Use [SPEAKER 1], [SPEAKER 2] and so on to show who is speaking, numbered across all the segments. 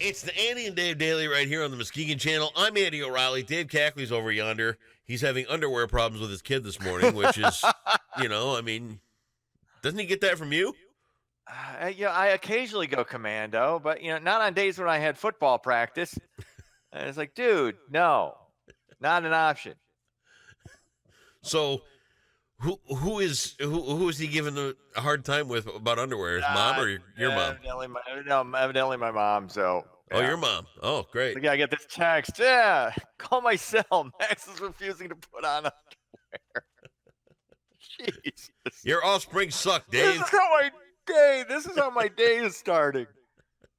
[SPEAKER 1] It's the Andy and Dave Daily right here on the Muskegon Channel. I'm Andy O'Reilly. Dave Cackley's over yonder. He's having underwear problems with his kid this morning, which is, doesn't he get that from you?
[SPEAKER 2] I occasionally go commando, but not on days when I had football practice. And it's like, dude, no, not an option.
[SPEAKER 1] So, who is he giving a hard time with about underwear? His mom or your mom?
[SPEAKER 2] Evidently my mom. So.
[SPEAKER 1] Oh, your mom. Oh, great.
[SPEAKER 2] I get this text. Yeah, call my cell. Max is refusing to put on underwear. Jesus.
[SPEAKER 1] Your offspring suck, Dave.
[SPEAKER 2] This is how my day is starting.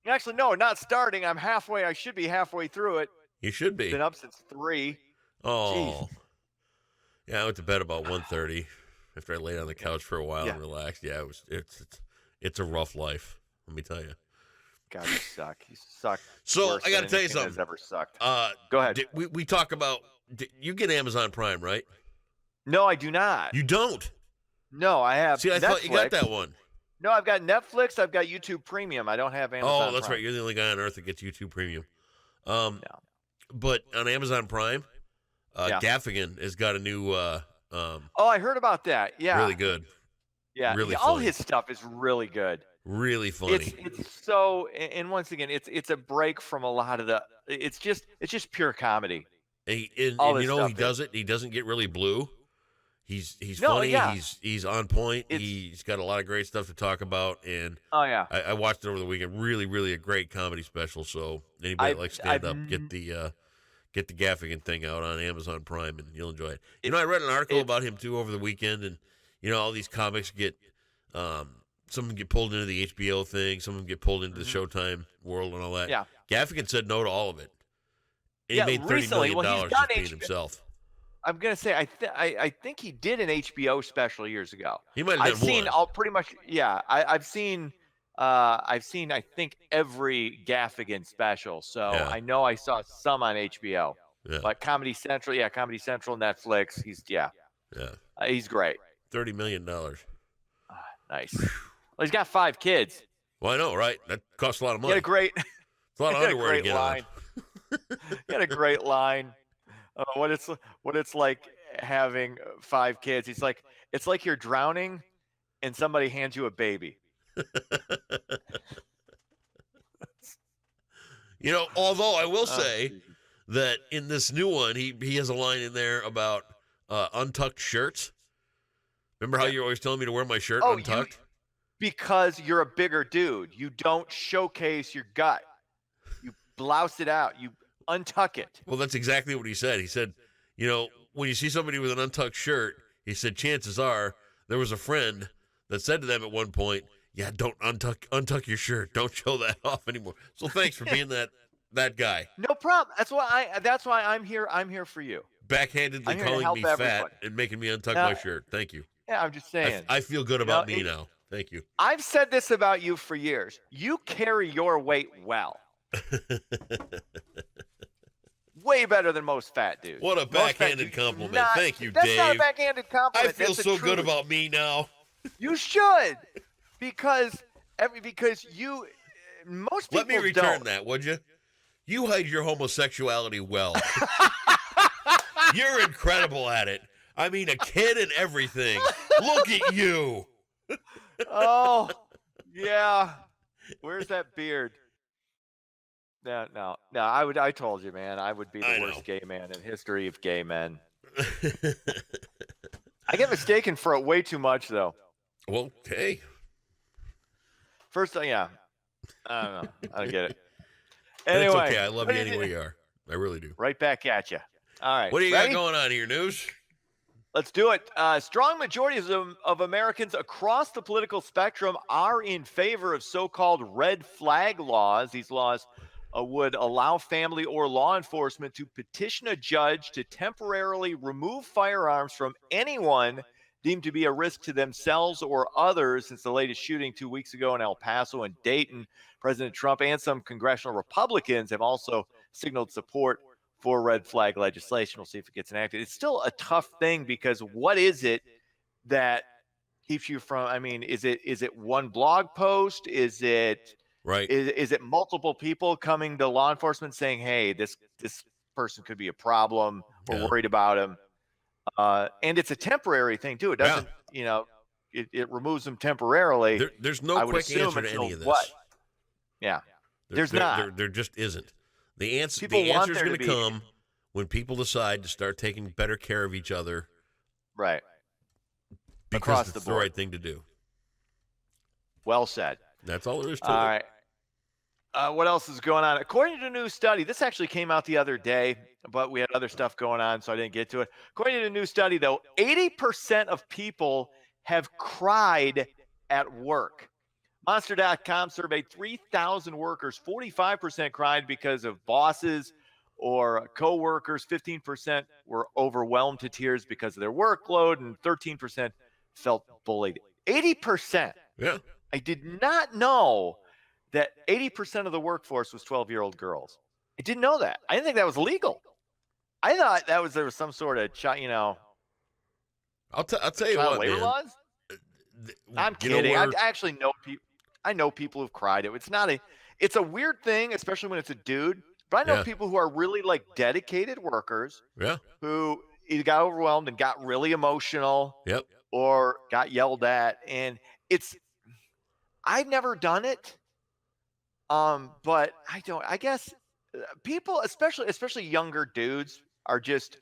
[SPEAKER 2] Actually, no, not starting. I'm halfway. I should be halfway through it.
[SPEAKER 1] You should be.
[SPEAKER 2] Been up since 3.
[SPEAKER 1] Oh.
[SPEAKER 2] Jeez.
[SPEAKER 1] Yeah, I went to bed about 1:30 after I laid on the couch for a while and relaxed. Yeah, it's a rough life. Let me tell you.
[SPEAKER 2] God, you suck. You suck.
[SPEAKER 1] So I got to tell you something.
[SPEAKER 2] Has ever sucked.
[SPEAKER 1] Go ahead. We talk about. You get Amazon Prime, right?
[SPEAKER 2] No, I do not.
[SPEAKER 1] You don't?
[SPEAKER 2] No, I have.
[SPEAKER 1] See, I thought you got that one.
[SPEAKER 2] No, I've got Netflix. I've got YouTube Premium. I don't have Amazon.
[SPEAKER 1] Oh, that's
[SPEAKER 2] Prime.
[SPEAKER 1] right. You're the only guy on earth that gets YouTube Premium. But on Amazon Prime, Gaffigan has got a new.
[SPEAKER 2] I heard about that. Yeah,
[SPEAKER 1] really good.
[SPEAKER 2] Yeah,
[SPEAKER 1] really.
[SPEAKER 2] All his stuff is really good.
[SPEAKER 1] Really funny.
[SPEAKER 2] It's so, and once again, it's a break from a lot of the. It's just pure comedy.
[SPEAKER 1] He does it. He doesn't get really blue. He's funny. Yeah. He's on point. He's got a lot of great stuff to talk about. And I watched it over the weekend. Really, really a great comedy special. So anybody that likes stand up, get the Gaffigan thing out on Amazon Prime, and you'll enjoy it. I read an article about him too over the weekend, and all these comics get some of them get pulled into the HBO thing, some of them get pulled into the Showtime world and all that.
[SPEAKER 2] Yeah,
[SPEAKER 1] Gaffigan said no to all of it. And he made $30 million just being himself.
[SPEAKER 2] I'm gonna say I think he did an HBO special years ago.
[SPEAKER 1] He might have done one.
[SPEAKER 2] All pretty much. Yeah, I've seen I think every Gaffigan special. So I know I saw some on HBO. Yeah. But Comedy Central, Netflix. He's great.
[SPEAKER 1] $30 million.
[SPEAKER 2] Nice. Well, he's got 5 kids.
[SPEAKER 1] Well, I know, right? That costs a lot of money.
[SPEAKER 2] He had a great.
[SPEAKER 1] It's a lot of underwear to get
[SPEAKER 2] line. He had a great line. What it's like having 5 kids. He's like, it's like you're drowning and somebody hands you a baby.
[SPEAKER 1] Although I will say that in this new one, he has a line in there about untucked shirts. Remember how you're always telling me to wear my shirt untucked?
[SPEAKER 2] Because you're a bigger dude. You don't showcase your gut. You blouse it out. You untuck it.
[SPEAKER 1] Well, that's exactly what he said. He said, when you see somebody with an untucked shirt, he said, chances are there was a friend that said to them at one point, yeah, don't untuck your shirt. Don't show that off anymore. So thanks for being that guy.
[SPEAKER 2] No problem. That's why I'm here. I'm here for you.
[SPEAKER 1] Backhandedly calling me fat and making me untuck my shirt. Thank you.
[SPEAKER 2] Yeah, I'm just saying.
[SPEAKER 1] I feel good about me now. Thank you.
[SPEAKER 2] I've said this about you for years. You carry your weight well. Way better than most fat dudes.
[SPEAKER 1] What a backhanded compliment. Thank you,
[SPEAKER 2] Dave.
[SPEAKER 1] That's
[SPEAKER 2] not a backhanded compliment.
[SPEAKER 1] I feel so good about me now.
[SPEAKER 2] You should. Because you most people
[SPEAKER 1] Let me return
[SPEAKER 2] don't.
[SPEAKER 1] that, would you? You hide your homosexuality well. You're incredible at it. I mean, a kid and everything. Look at you.
[SPEAKER 2] Oh, yeah. Where's that beard? No. I told you, man. I would be the worst gay man in history of gay men. I get mistaken for it way too much, though.
[SPEAKER 1] Well, hey.
[SPEAKER 2] First, I don't know. I don't get it.
[SPEAKER 1] Anyway, it's okay. I love you any way you are. I really do.
[SPEAKER 2] Right back at you. All right.
[SPEAKER 1] What do you got going on here, news?
[SPEAKER 2] Let's do it. Strong majorities of Americans across the political spectrum are in favor of so-called red flag laws. These laws would allow family or law enforcement to petition a judge to temporarily remove firearms from anyone deemed to be a risk to themselves or others. Since the latest shooting 2 weeks ago in El Paso and Dayton, President Trump and some congressional Republicans have also signaled support for red flag legislation. We'll see if it gets enacted. It's still a tough thing because what is it that keeps you from, is it one blog post? Is it
[SPEAKER 1] Right.
[SPEAKER 2] Is it multiple people coming to law enforcement saying, hey, this person could be a problem. We're worried about him. And it's a temporary thing too. It doesn't, it removes them temporarily.
[SPEAKER 1] There's no quick answer to any of this.
[SPEAKER 2] What? Yeah. There's not.
[SPEAKER 1] There just isn't. The answer is going to come when people decide to start taking better care of each other.
[SPEAKER 2] Right.
[SPEAKER 1] Because it's the right thing to do.
[SPEAKER 2] Well said.
[SPEAKER 1] That's all there is to it.
[SPEAKER 2] All right. What else is going on? According to a new study, this actually came out the other day, but we had other stuff going on, so I didn't get to it. According to a new study, though, 80% of people have cried at work. Monster.com surveyed 3,000 workers. 45% cried because of bosses or coworkers. 15% were overwhelmed to tears because of their workload, and 13% felt bullied. 80%.
[SPEAKER 1] Yeah.
[SPEAKER 2] I did not know that 80% of the workforce was 12-year-old girls. I didn't know that. I didn't think that was legal. I thought there was some sort of
[SPEAKER 1] I'll tell you what, man.
[SPEAKER 2] Laws? I'm kidding. I actually know people. I know people who've cried. It's a weird thing, especially when it's a dude. But I know people who are really like dedicated workers.
[SPEAKER 1] Yeah.
[SPEAKER 2] Who either got overwhelmed and got really emotional.
[SPEAKER 1] Yep.
[SPEAKER 2] Or got yelled at, and I've never done it. But I guess people, especially younger dudes, are just.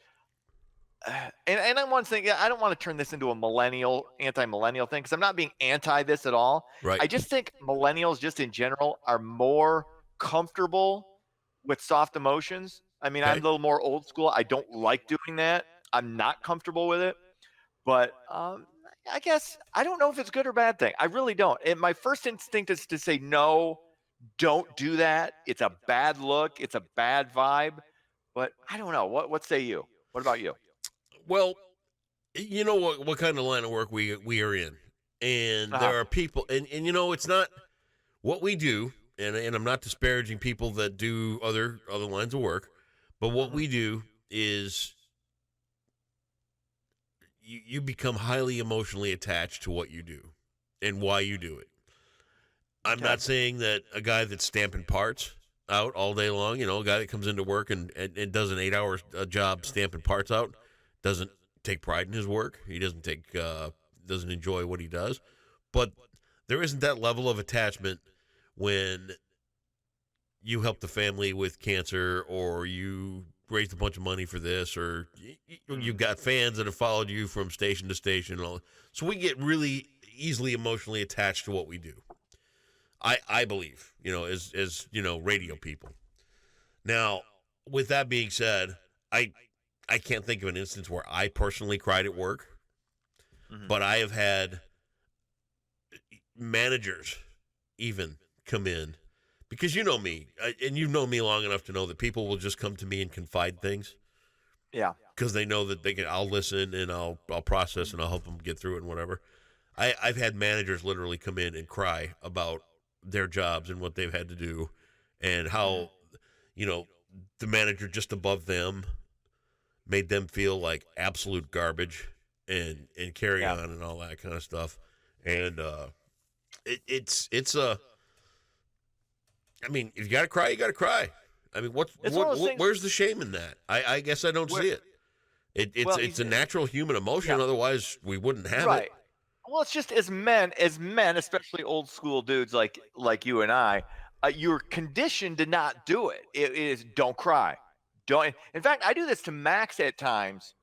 [SPEAKER 2] And I'm one thing. I don't want to turn this into a anti-millennial thing, because I'm not being anti this at all.
[SPEAKER 1] Right.
[SPEAKER 2] I just think millennials, just in general, are more comfortable with soft emotions. I mean, I'm a little more old school. I don't like doing that. I'm not comfortable with it. But I guess I don't know if it's a good or bad thing. I really don't. And my first instinct is to say no. Don't do that. It's a bad look. It's a bad vibe. But I don't know. What say you? What about you?
[SPEAKER 1] Well, you know what kind of line of work we are in, and there are people, and it's not what we do, and I'm not disparaging people that do other lines of work, but what we do is you become highly emotionally attached to what you do and why you do it. I'm not saying that a guy that's stamping parts out all day long, a guy that comes into work and does an 8-hour job stamping parts out, doesn't take pride in his work. He doesn't enjoy what he does. But there isn't that level of attachment when you help the family with cancer, or you raised a bunch of money for this, or you've got fans that have followed you from station to station. And all. So we get really easily emotionally attached to what we do. I believe, as radio people. Now, with that being said, I can't think of an instance where I personally cried at work, but I have had managers even come in, because you know me, and you've known me long enough to know that people will just come to me and confide things.
[SPEAKER 2] Yeah.
[SPEAKER 1] Because they know that I'll listen and I'll process and I'll help them get through it and whatever. I've had managers literally come in and cry about their jobs and what they've had to do, and how, the manager just above them made them feel like absolute garbage and carry on and all that kind of stuff. And it's I mean, if you got to cry, you got to cry. I mean, where's the shame in that? I guess I don't see it. It's a natural human emotion. Otherwise we wouldn't have it.
[SPEAKER 2] Well, it's just as men, especially old school dudes like you and I, you're conditioned to not do it. It is don't cry. Don't. In fact, I do this to Max at times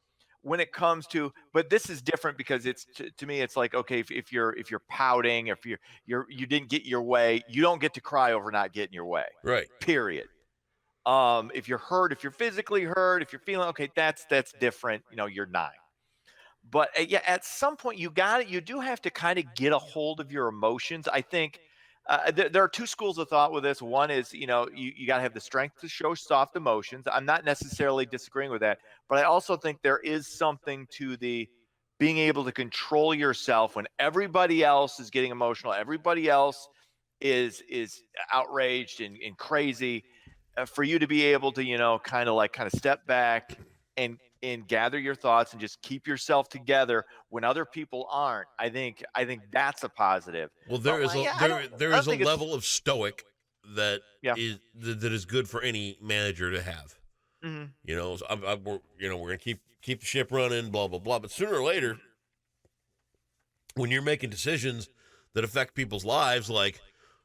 [SPEAKER 2] when it comes to, but this is different because it's to me, it's like, okay, if you're pouting, if you didn't get your way, you don't get to cry over not getting your way.
[SPEAKER 1] Right.
[SPEAKER 2] Period. If you're hurt, if you're physically hurt, if you're feeling okay, that's different. You're 9. But at some point you do have to kind of get a hold of your emotions. I think there are 2 schools of thought with this. One is, you got to have the strength to show soft emotions. I'm not necessarily disagreeing with that, but I also think there is something to the being able to control yourself when everybody else is getting emotional. Everybody else is outraged and crazy. For you to be able to, kind of step back and gather your thoughts and just keep yourself together when other people aren't. I think that's a positive.
[SPEAKER 1] Well, there is a level of stoic that is good for any manager to have.
[SPEAKER 2] Mm-hmm.
[SPEAKER 1] You know, so we're going to keep the ship running, blah blah blah. But sooner or later, when you're making decisions that affect people's lives, like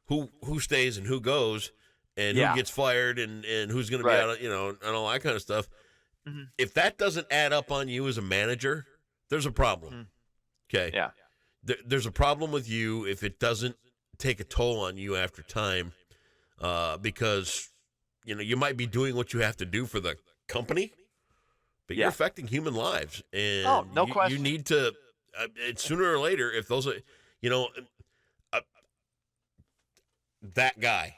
[SPEAKER 1] who stays and who goes, and who gets fired, and who's going to be out, you know, and all that kind of stuff. Mm-hmm. If that doesn't add up on you as a manager, there's a problem. Mm-hmm. Okay.
[SPEAKER 2] Yeah.
[SPEAKER 1] There's a problem with you if it doesn't take a toll on you after time, because, you know, you might be doing what you have to do for the company, but you're affecting human lives, and
[SPEAKER 2] no question.
[SPEAKER 1] You need to, sooner or later, if those are, you know, that guy,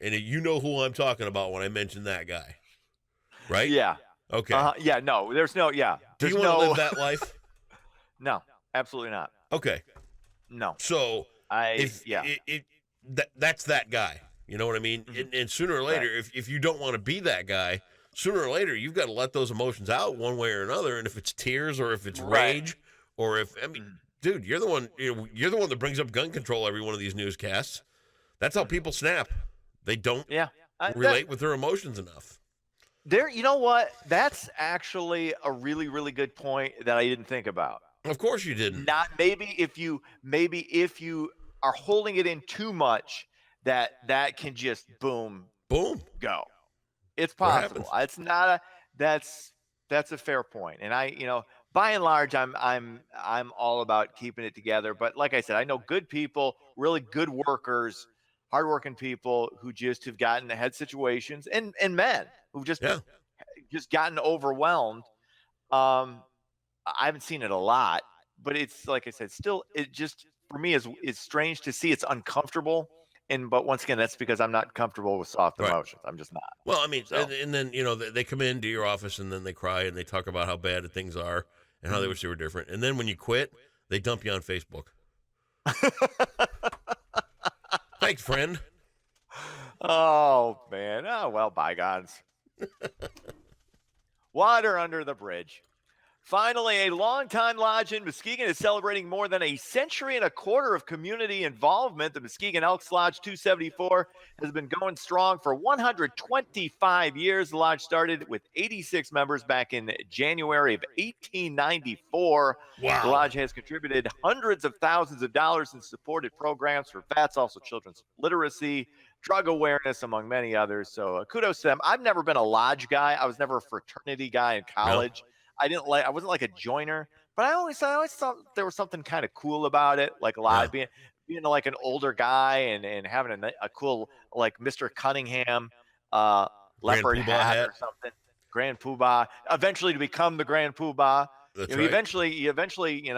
[SPEAKER 1] and you know who I'm talking about when I mention that guy, right?
[SPEAKER 2] Yeah.
[SPEAKER 1] Okay.
[SPEAKER 2] Yeah. No, there's no. Yeah.
[SPEAKER 1] Do you want to live that life?
[SPEAKER 2] No, absolutely not.
[SPEAKER 1] Okay.
[SPEAKER 2] No.
[SPEAKER 1] So that's that guy. You know what I mean? Mm-hmm. And sooner or later, if you don't want to be that guy, sooner or later you've got to let those emotions out one way or another. And if it's tears, or if it's rage, or if dude, you're the one. You're the one that brings up gun control every one of these newscasts. That's how people snap. They don't relate with their emotions enough.
[SPEAKER 2] You know what? That's actually a really, really good point that I didn't think about.
[SPEAKER 1] Of course you didn't.
[SPEAKER 2] Maybe if you are holding it in too much, that can just boom go. It's possible. It's not that's a fair point. And by and large, I'm all about keeping it together. But like I said, I know good people, really good workers, hardworking people who just have gotten ahead situations, and men who've just gotten overwhelmed. I haven't seen it a lot, but it's like I said, still, it just for me is strange to see. It's uncomfortable, but once again, that's because I'm not comfortable with soft emotions. I'm just not.
[SPEAKER 1] Well, I mean, and then they come into your office and then they cry and they talk about how bad things are and how they wish they were different. And then when you quit, they dump you on Facebook. Thanks, friend.
[SPEAKER 2] Oh man. Oh well, bygones. Water under the bridge. Finally, a longtime lodge in Muskegon is celebrating more than a century and a quarter of community involvement. The Muskegon Elks Lodge 274 has been going strong for 125 years. The lodge started with 86 members back in January of 1894.
[SPEAKER 1] Wow.
[SPEAKER 2] The lodge has contributed hundreds of thousands of dollars in supported programs for vets, also children's literacy, drug awareness, among many others. So kudos to them. I've never been a lodge guy. I was never a fraternity guy in college. No. I wasn't like a joiner, but I always thought there was something kind of cool about it, like a lot being like an older guy and having a cool, like Mr. Cunningham leopard hat or something. Grand Poobah, eventually to become the Grand Poobah.
[SPEAKER 1] That's
[SPEAKER 2] right. Eventually,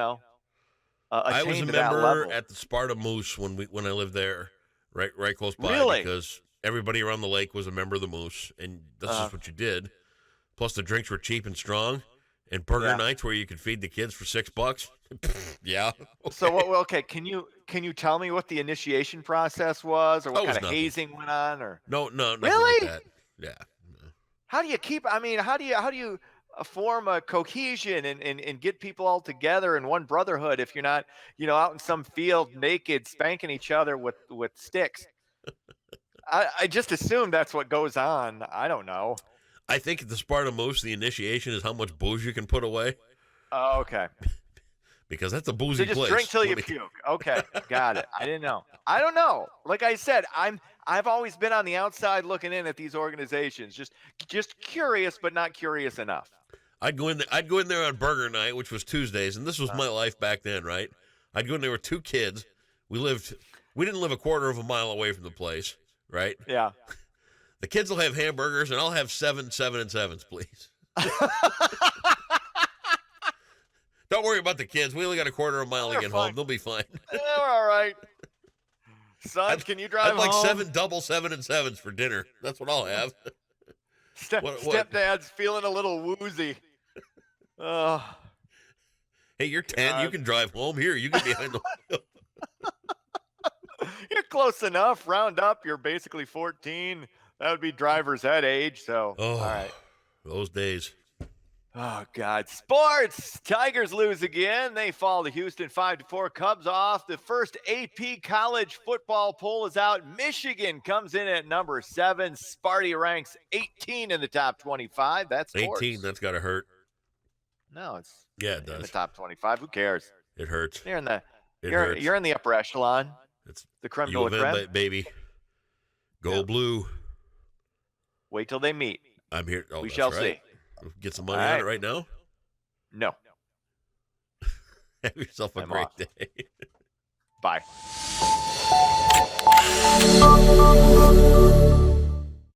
[SPEAKER 1] I was a member at the Sparta Moose when I lived there, right close by.
[SPEAKER 2] Really?
[SPEAKER 1] Because everybody around the lake was a member of the Moose, and this is what you did. Plus, the drinks were cheap and strong. And burger nights where you could feed the kids for $6. Yeah. Okay.
[SPEAKER 2] So can you tell me what the initiation process was, or what kind of hazing went on, or
[SPEAKER 1] no,
[SPEAKER 2] really?
[SPEAKER 1] Like that. Yeah.
[SPEAKER 2] How do you keep? I mean, how do you form a cohesion and get people all together in one brotherhood if you're not out in some field naked spanking each other with sticks? I just assume that's what goes on. I don't know.
[SPEAKER 1] I think at the Sparta Moose, the initiation is how much booze you can put away.
[SPEAKER 2] Oh, okay.
[SPEAKER 1] Because that's a boozy place.
[SPEAKER 2] So just drink till you puke. Okay, got it. I didn't know. I don't know. Like I said, I've always been on the outside looking in at these organizations, just curious, but not curious enough.
[SPEAKER 1] I'd go in there on burger night, which was Tuesdays, and this was my life back then, right? I'd go in there with two kids. We didn't live a quarter of a mile away from the place, right?
[SPEAKER 2] Yeah.
[SPEAKER 1] The kids will have hamburgers, and I'll have 7 and 7s, please. Don't worry about the kids. We only got a quarter of a mile to get home. They'll be fine.
[SPEAKER 2] They're all right. Son, can you drive home?
[SPEAKER 1] I'd like 7 double 7 and 7s for dinner. That's what I'll have.
[SPEAKER 2] Stepdad's feeling a little woozy.
[SPEAKER 1] Hey, you're 10. You can drive home. Here, you get behind the wheel.
[SPEAKER 2] You're close enough. Round up, you're basically 14. That would be driver's ed age. So, all right.
[SPEAKER 1] Those days.
[SPEAKER 2] Oh, God. Sports. Tigers lose again. They fall to Houston 5-4. Cubs off. The first AP college football poll is out. Michigan comes in at number 7. Sparty ranks 18 in the top 25. That's
[SPEAKER 1] 18.
[SPEAKER 2] Sports.
[SPEAKER 1] That's got to hurt.
[SPEAKER 2] No, it's
[SPEAKER 1] it does.
[SPEAKER 2] In the top 25. Who cares?
[SPEAKER 1] It hurts.
[SPEAKER 2] You're in the upper echelon.
[SPEAKER 1] It's
[SPEAKER 2] the creme de la creme,
[SPEAKER 1] baby. Go blue.
[SPEAKER 2] Wait till they meet.
[SPEAKER 1] I'm here. Oh,
[SPEAKER 2] we shall see.
[SPEAKER 1] Get some money on it right now?
[SPEAKER 2] No.
[SPEAKER 1] Have yourself a great day.
[SPEAKER 2] Bye.